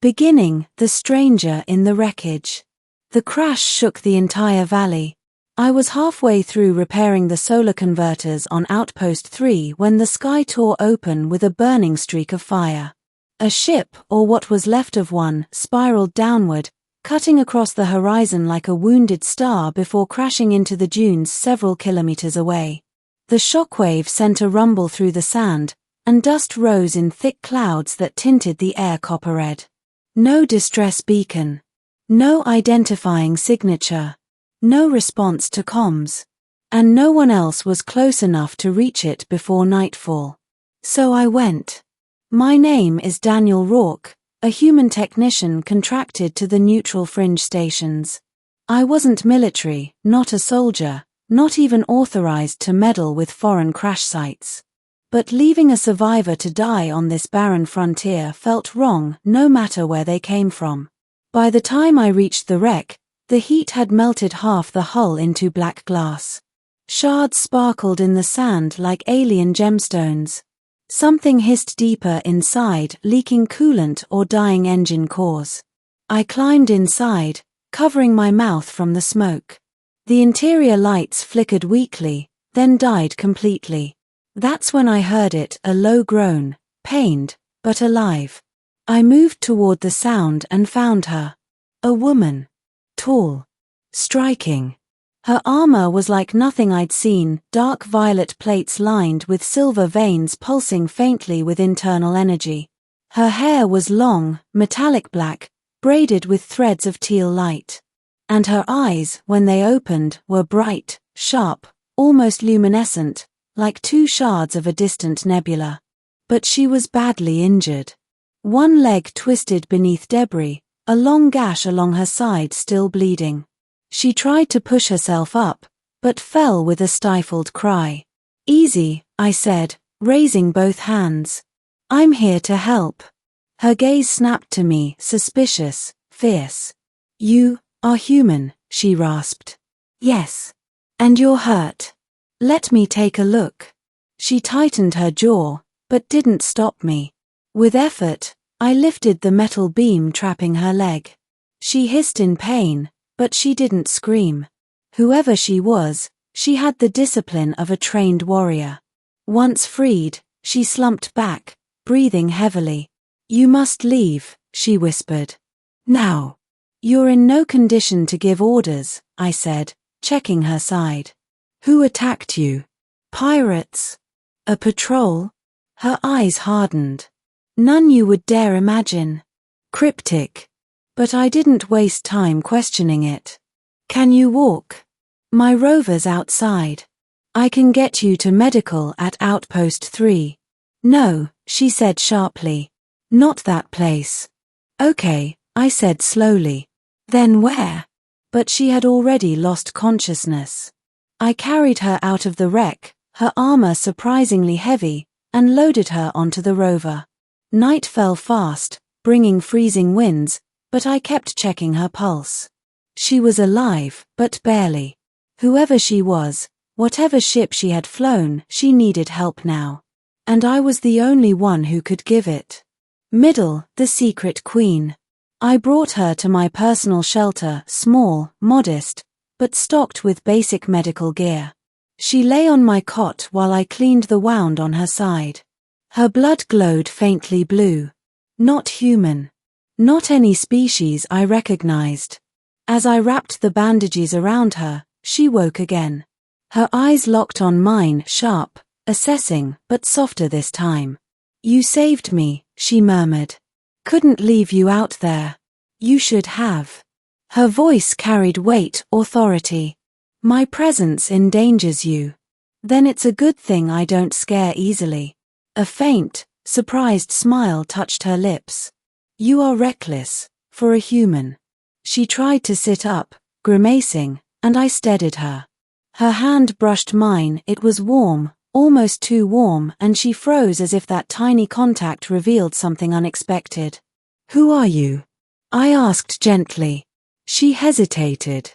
Beginning, the stranger in the wreckage. The crash shook the entire valley. I was halfway through repairing the solar converters on Outpost 3 when the sky tore open with a burning streak of fire. A ship, or what was left of one, spiraled downward, cutting across the horizon like a wounded star before crashing into the dunes several kilometers away. The shockwave sent a rumble through the sand, and dust rose in thick clouds that tinted the air copper red. No distress beacon. No identifying signature. No response to comms. And no one else was close enough to reach it before nightfall. So I went. My name is Daniel Rourke, a human technician contracted to the neutral fringe stations. I wasn't military, not a soldier, not even authorized to meddle with foreign crash sites. But leaving a survivor to die on this barren frontier felt wrong, no matter where they came from. By the time I reached the wreck, the heat had melted half the hull into black glass. Shards sparkled in the sand like alien gemstones. Something hissed deeper inside, leaking coolant or dying engine cores. I climbed inside, covering my mouth from the smoke. The interior lights flickered weakly, then died completely. That's when I heard it, a low groan, pained, but alive. I moved toward the sound and found her. A woman. Tall. Striking. Her armor was like nothing I'd seen, dark violet plates lined with silver veins pulsing faintly with internal energy. Her hair was long, metallic black, braided with threads of teal light. And her eyes, when they opened, were bright, sharp, almost luminescent, like two shards of a distant nebula. But she was badly injured. One leg twisted beneath debris, a long gash along her side still bleeding. She tried to push herself up, but fell with a stifled cry. "Easy," I said, raising both hands. "I'm here to help." Her gaze snapped to me, suspicious, fierce. "You are human," she rasped. "Yes. And you're hurt. Let me take a look." She tightened her jaw, but didn't stop me. With effort, I lifted the metal beam trapping her leg. She hissed in pain, but she didn't scream. Whoever she was, she had the discipline of a trained warrior. Once freed, she slumped back, breathing heavily. "You must leave," she whispered. "Now." "You're in no condition to give orders," I said, checking her side. "Who attacked you?" "Pirates." "A patrol?" Her eyes hardened. "None you would dare imagine." "Cryptic." But I didn't waste time questioning it. "Can you walk?" "My rover's outside. I can get you to medical at Outpost 3. "No," she said sharply. "Not that place." "Okay," I said slowly. "Then where?" But she had already lost consciousness. I carried her out of the wreck, her armor surprisingly heavy, and loaded her onto the rover. Night fell fast, bringing freezing winds, but I kept checking her pulse. She was alive, but barely. Whoever she was, whatever ship she had flown, she needed help now. And I was the only one who could give it. Middle, the secret queen. I brought her to my personal shelter, small, modest, but stocked with basic medical gear. She lay on my cot while I cleaned the wound on her side. Her blood glowed faintly blue. Not human. Not any species I recognized. As I wrapped the bandages around her, she woke again. Her eyes locked on mine, sharp, assessing, but softer this time. "You saved me," she murmured. "Couldn't leave you out there. You should have." Her voice carried weight, authority. "My presence endangers you. Then it's a good thing I don't scare easily." A faint, surprised smile touched her lips. "You are reckless, for a human." She tried to sit up, grimacing, and I steadied her. Her hand brushed mine, it was warm, almost too warm, and she froze as if that tiny contact revealed something unexpected. "Who are you?" I asked gently. She hesitated.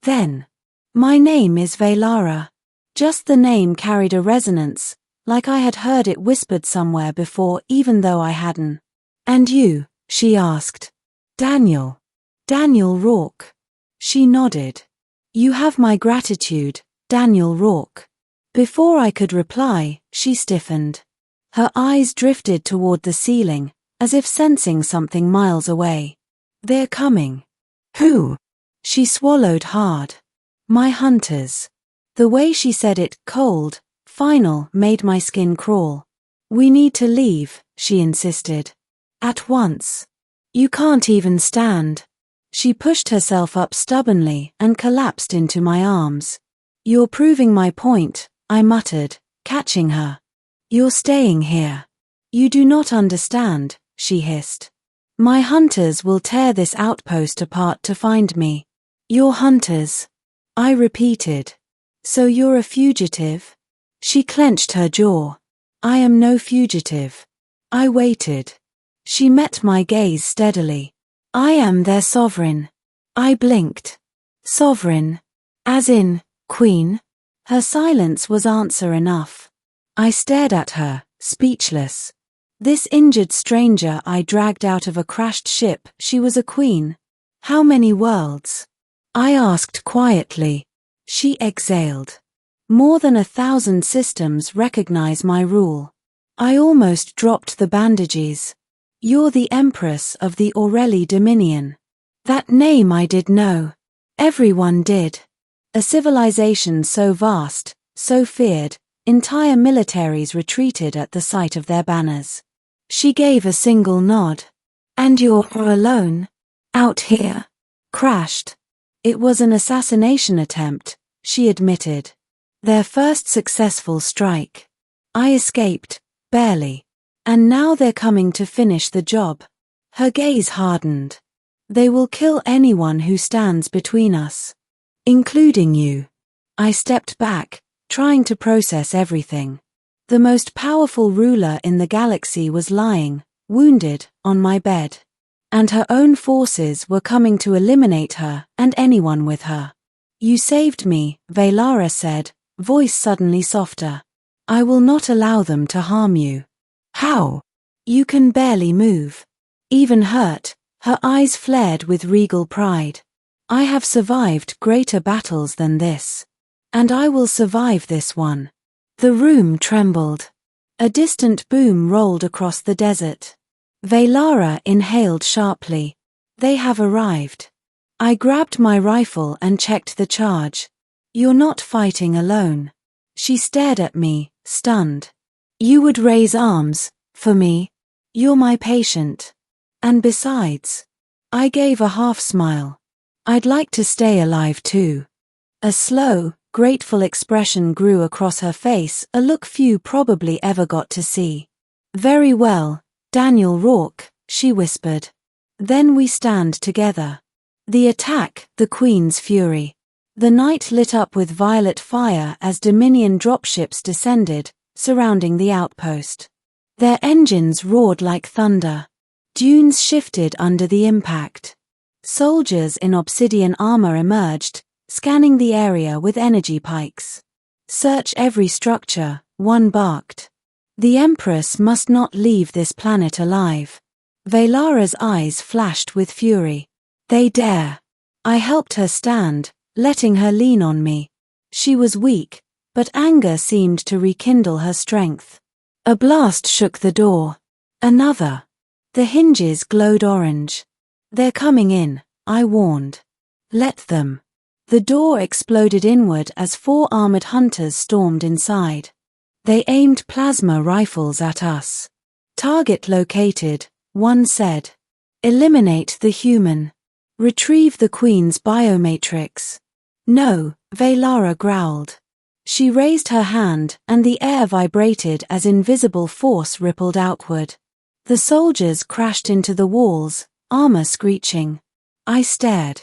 Then, "My name is Velara." Just the name carried a resonance, like I had heard it whispered somewhere before even though I hadn't. "And you?" she asked. Daniel. Daniel Rourke. She nodded. You have my gratitude, Daniel Rourke. Before I could reply, she stiffened. Her eyes drifted toward the ceiling, as if sensing something miles away. They're coming. Who? She swallowed hard. My hunters. The way she said it, cold, final, made my skin crawl. We need to leave, she insisted. At once. You can't even stand. She pushed herself up stubbornly and collapsed into my arms. You're proving my point, I muttered, catching her. You're staying here. You do not understand, she hissed. My hunters will tear this outpost apart to find me. Your hunters? I repeated. So you're a fugitive? She clenched her jaw. I am no fugitive. I waited. She met my gaze steadily. I am their sovereign. I blinked. Sovereign? As in, queen? Her silence was answer enough. I stared at her, speechless. This injured stranger I dragged out of a crashed ship, she was a queen. How many worlds? I asked quietly. She exhaled. More than 1,000 systems recognize my rule. I almost dropped the bandages. You're the Empress of the Aureli Dominion. That name I did know. Everyone did. A civilization so vast, so feared, entire militaries retreated at the sight of their banners. She gave a single nod. And you're alone? Out here? Crashed. It was an assassination attempt, she admitted. Their first successful strike. I escaped, barely. And now they're coming to finish the job. Her gaze hardened. They will kill anyone who stands between us. Including you. I stepped back, trying to process everything. The most powerful ruler in the galaxy was lying, wounded, on my bed. And her own forces were coming to eliminate her and anyone with her. You saved me, Velara said, voice suddenly softer. I will not allow them to harm you. How? You can barely move. Even hurt, her eyes flared with regal pride. I have survived greater battles than this. And I will survive this one. The room trembled. A distant boom rolled across the desert. Velara inhaled sharply. They have arrived. I grabbed my rifle and checked the charge. You're not fighting alone. She stared at me, stunned. You would raise arms, for me. You're my patient. And besides. I gave a half smile. I'd like to stay alive too. A slow, grateful expression grew across her face, a look few probably ever got to see. Very well, Daniel Rourke, she whispered. Then we stand together. The attack, the Queen's fury. The night lit up with violet fire as Dominion dropships descended, surrounding the outpost. Their engines roared like thunder. Dunes shifted under the impact. Soldiers in obsidian armor emerged, scanning the area with energy pikes. Search every structure, one barked. The Empress must not leave this planet alive. Velara's eyes flashed with fury. They dare. I helped her stand, letting her lean on me. She was weak, but anger seemed to rekindle her strength. A blast shook the door. Another. The hinges glowed orange. They're coming in, I warned. Let them. The door exploded inward as 4 armored hunters stormed inside. They aimed plasma rifles at us. Target located, one said. Eliminate the human. Retrieve the Queen's biomatrix. No, Velara growled. She raised her hand and the air vibrated as invisible force rippled outward. The soldiers crashed into the walls, armor screeching. I stared.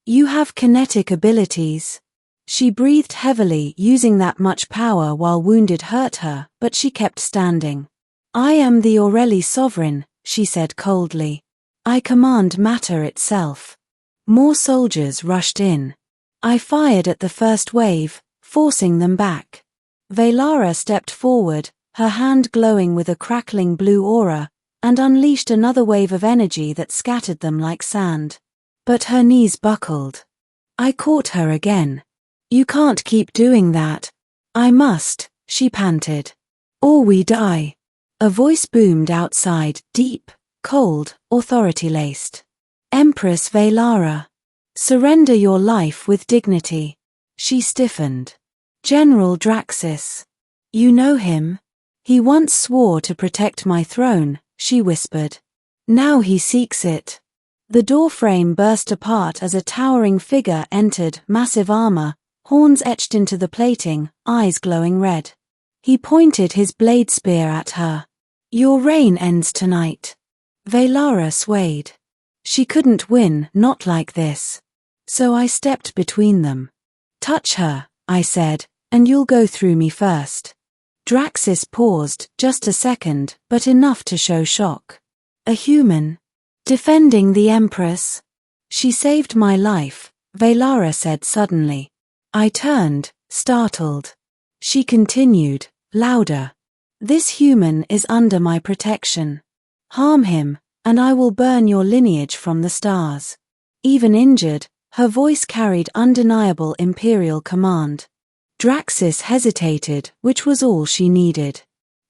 You have kinetic abilities. She breathed heavily, using that much power while wounded hurt her, but she kept standing. I am the Aureli sovereign, she said coldly. I command matter itself. More soldiers rushed in. I fired at the first wave, forcing them back. Velara stepped forward, her hand glowing with a crackling blue aura, and unleashed another wave of energy that scattered them like sand. But her knees buckled. I caught her again. "You can't keep doing that." "I must," she panted. "Or we die." A voice boomed outside, deep, cold, authority-laced. "Empress Velara. Surrender your life with dignity." She stiffened. "General Draxis. You know him? He once swore to protect my throne," she whispered. "Now he seeks it." The doorframe burst apart as a towering figure entered, massive armor, horns etched into the plating, eyes glowing red. He pointed his blade spear at her. "Your reign ends tonight." Velara swayed. She couldn't win, not like this. So I stepped between them. "Touch her," I said, "and you'll go through me first." Draxis paused, just a second, but enough to show shock. "A human? Defending the Empress?" "She saved my life," Velara said suddenly. I turned, startled. She continued, louder. "This human is under my protection. Harm him, and I will burn your lineage from the stars." Even injured, her voice carried undeniable imperial command. Draxis hesitated, which was all she needed.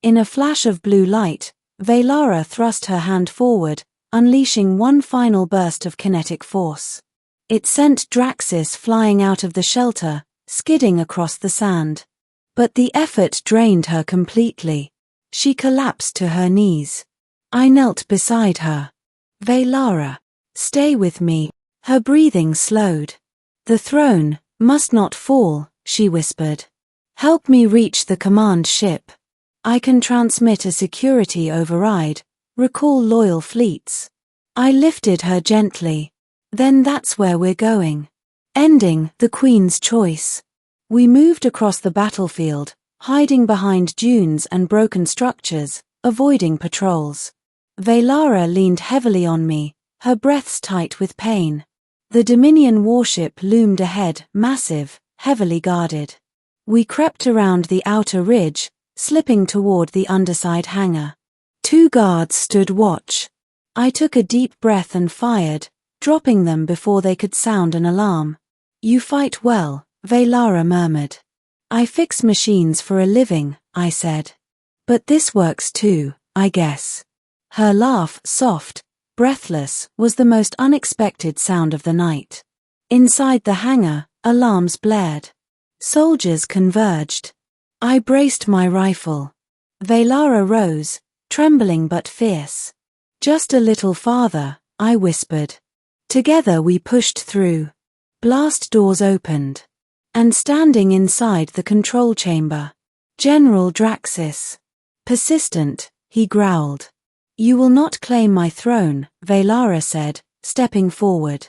In a flash of blue light, Velara thrust her hand forward, unleashing one final burst of kinetic force. It sent Draxis flying out of the shelter, skidding across the sand. But the effort drained her completely. She collapsed to her knees. I knelt beside her. "Velara, stay with me." Her breathing slowed. "The throne must not fall," she whispered. "Help me reach the command ship. I can transmit a security override, recall loyal fleets." I lifted her gently. "Then that's where we're going. Ending the Queen's choice." We moved across the battlefield, hiding behind dunes and broken structures, avoiding patrols. Velara leaned heavily on me, her breaths tight with pain. The Dominion warship loomed ahead, massive, heavily guarded. We crept around the outer ridge, slipping toward the underside hangar. 2 guards stood watch. I took a deep breath and fired, dropping them before they could sound an alarm. "You fight well," Velara murmured. "I fix machines for a living," I said. "But this works too, I guess." Her laugh, soft, breathless, was the most unexpected sound of the night. Inside the hangar, alarms blared. Soldiers converged. I braced my rifle. Velara rose, trembling but fierce. "Just a little farther," I whispered. Together we pushed through. Blast doors opened. And standing inside the control chamber, General Draxis. Persistent, he growled. "You will not claim my throne," Velara said, stepping forward.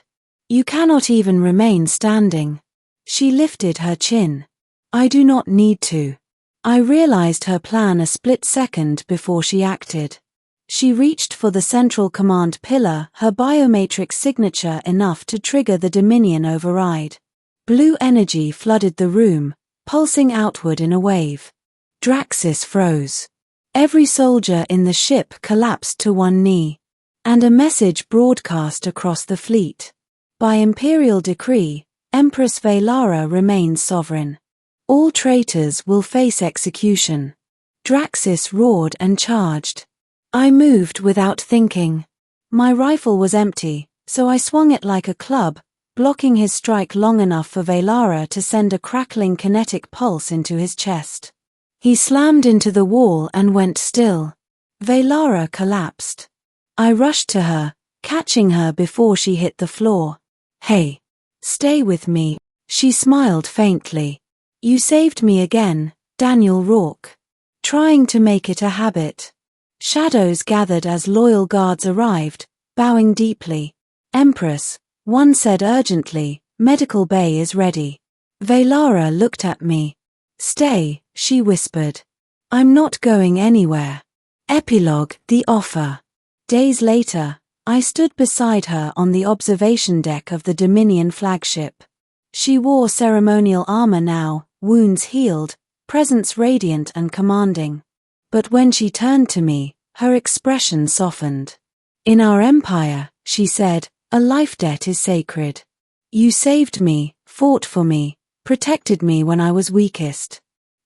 "You cannot even remain standing." She lifted her chin. "I do not need to." I realized her plan a split second before she acted. She reached for the central command pillar, her biomatrix signature enough to trigger the Dominion override. Blue energy flooded the room, pulsing outward in a wave. Draxis froze. Every soldier in the ship collapsed to one knee. And a message broadcast across the fleet. By imperial decree, Empress Velara remains sovereign. All traitors will face execution. Draxis roared and charged. I moved without thinking. My rifle was empty, so I swung it like a club, blocking his strike long enough for Velara to send a crackling kinetic pulse into his chest. He slammed into the wall and went still. Velara collapsed. I rushed to her, catching her before she hit the floor. "Hey, stay with me," she smiled faintly. "You saved me again, Daniel Rourke." Trying to make it a habit. Shadows gathered as loyal guards arrived, bowing deeply. "Empress," one said urgently, "medical bay is ready." Velara looked at me. "Stay," she whispered. "I'm not going anywhere." Epilogue, the offer. Days later, I stood beside her on the observation deck of the Dominion flagship. She wore ceremonial armor now, wounds healed, presence radiant and commanding. But when she turned to me, Her expression softened. In our empire, she said, a life debt is sacred. You saved me, fought for me, protected me when I was weakest.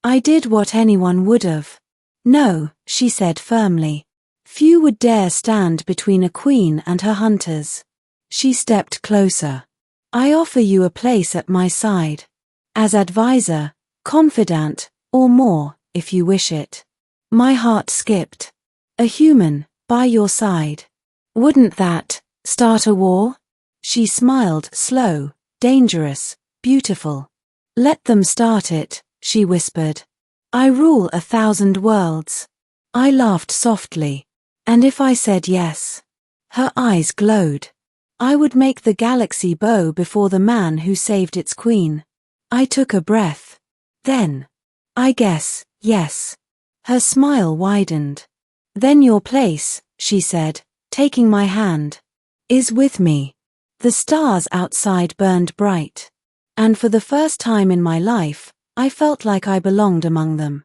I did what anyone would have. No, she said firmly. Few would dare stand between a queen and her hunters. She stepped closer. I offer you a place at my side. As advisor, confidant, or more, if you wish it. My heart skipped. A human, by your side. Wouldn't that start a war? She smiled, slow, dangerous, beautiful. Let them start it, she whispered. I rule 1,000 worlds. I laughed softly. And if I said yes? Her eyes glowed. I would make the galaxy bow before the man who saved its queen. I took a breath. Then, I guess, yes. Her smile widened. Then your place, she said, taking my hand, is with me. The stars outside burned bright. And for the first time in my life, I felt like I belonged among them.